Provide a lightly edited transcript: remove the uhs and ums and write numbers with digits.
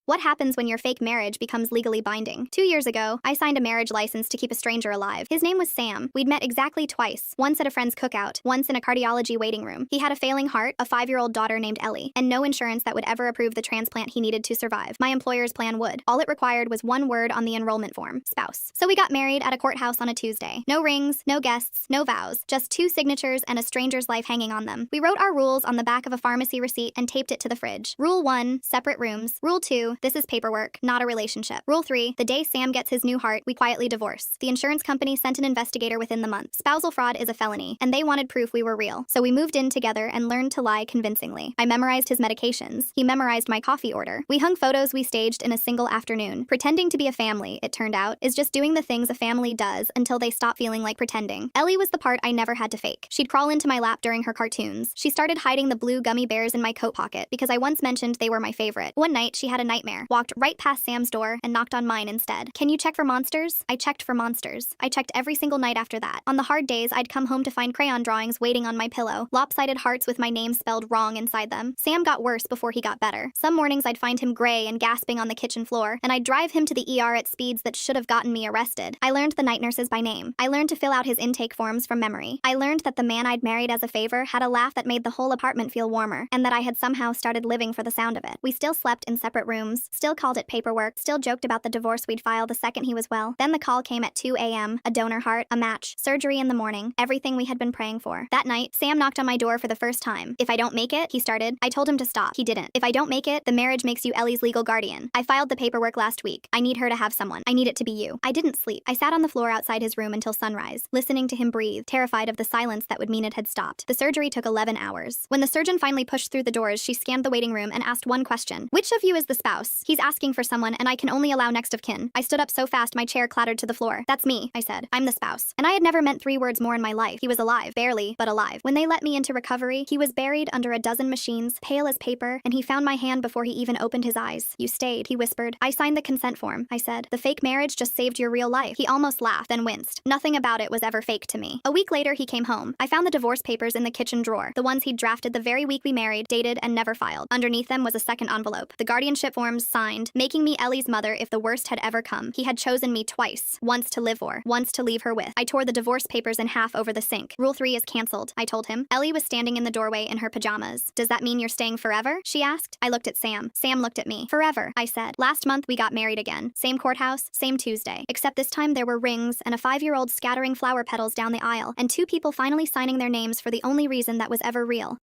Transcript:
What happens when your fake marriage becomes legally binding? 2 years ago, I signed a marriage license to keep a stranger alive. His name was Sam. We'd met exactly twice, once at a friend's cookout, once in a cardiology waiting room. He had a failing heart, a 5-year-old daughter named Ellie, and no insurance that would ever approve the transplant he needed to survive. My employer's plan would. All it required was one word on the enrollment form: spouse. So we got married at a courthouse on a Tuesday. No rings, no guests, no vows, just 2 signatures and a stranger's life hanging on them. We wrote our rules on the back of a pharmacy receipt and taped it to the fridge. Rule 1, separate rooms. Rule 2, this is paperwork, not a relationship. Rule 3, the day Sam gets his new heart, we quietly divorce. The insurance company sent an investigator within the month. Spousal fraud is a felony, and they wanted proof we were real. So we moved in together and learned to lie convincingly. I memorized his medications. He memorized my coffee order. We hung photos we staged in a single afternoon. Pretending to be a family, it turned out, is just doing the things a family does until they stop feeling like pretending. Ellie was the part I never had to fake. She'd crawl into my lap during her cartoons. She started hiding the blue gummy bears in my coat pocket because I once mentioned they were my favorite. One night, she had a nightmare, walked right past Sam's door and knocked on mine instead. Can you check for monsters? I checked for monsters. I checked every single night after that. On the hard days, I'd come home to find crayon drawings waiting on my pillow, lopsided hearts with my name spelled wrong inside them. Sam got worse before he got better. Some mornings I'd find him gray and gasping on the kitchen floor, and I'd drive him to the ER at speeds that should have gotten me arrested. I learned the night nurses by name. I learned to fill out his intake forms from memory. I learned that the man I'd married as a favor had a laugh that made the whole apartment feel warmer, and that I had somehow started living for the sound of it. We still slept in separate rooms, still called it paperwork, still joked about the divorce we'd file the second he was well. Then the call came at 2 a.m., a donor heart, a match, surgery in the morning, everything we had been praying for. That night, Sam knocked on my door for the first time. If I don't make it, he started. I told him to stop. He didn't. If I don't make it, the marriage makes you Ellie's legal guardian. I filed the paperwork last week. I need her to have someone. I need it to be you. I didn't sleep. I sat on the floor outside his room until sunrise, listening to him breathe, terrified of the silence that would mean it had stopped. The surgery took 11 hours. When the surgeon finally pushed through the doors, she scanned the waiting room and asked one question. Which of you is the spouse? He's asking for someone, and I can only allow next of kin. I stood up so fast my chair clattered to the floor. That's me, I said. I'm the spouse. And I had never meant 3 words more in my life. He was alive. Barely, but alive. When they let me into recovery, he was buried under a dozen machines, pale as paper, and he found my hand before he even opened his eyes. You stayed, he whispered. I signed the consent form, I said. The fake marriage just saved your real life. He almost laughed, then winced. Nothing about it was ever fake to me. A week later, he came home. I found the divorce papers in the kitchen drawer, the ones he'd drafted the very week we married, dated, and never filed. Underneath them was a second envelope. The guardianship forms signed, making me Ellie's mother if the worst had ever come. He had chosen me twice, once to live for, once to leave her with. I tore the divorce papers in half over the sink. Rule 3 is canceled, I told him. Ellie was standing in the doorway in her pajamas. Does that mean you're staying forever? She asked. I looked at Sam. Sam looked at me. Forever, I said. Last month, we got married again. Same courthouse, same Tuesday. Except this time there were rings and a 5-year-old scattering flower petals down the aisle, and 2 people finally signing their names for the only reason that was ever real.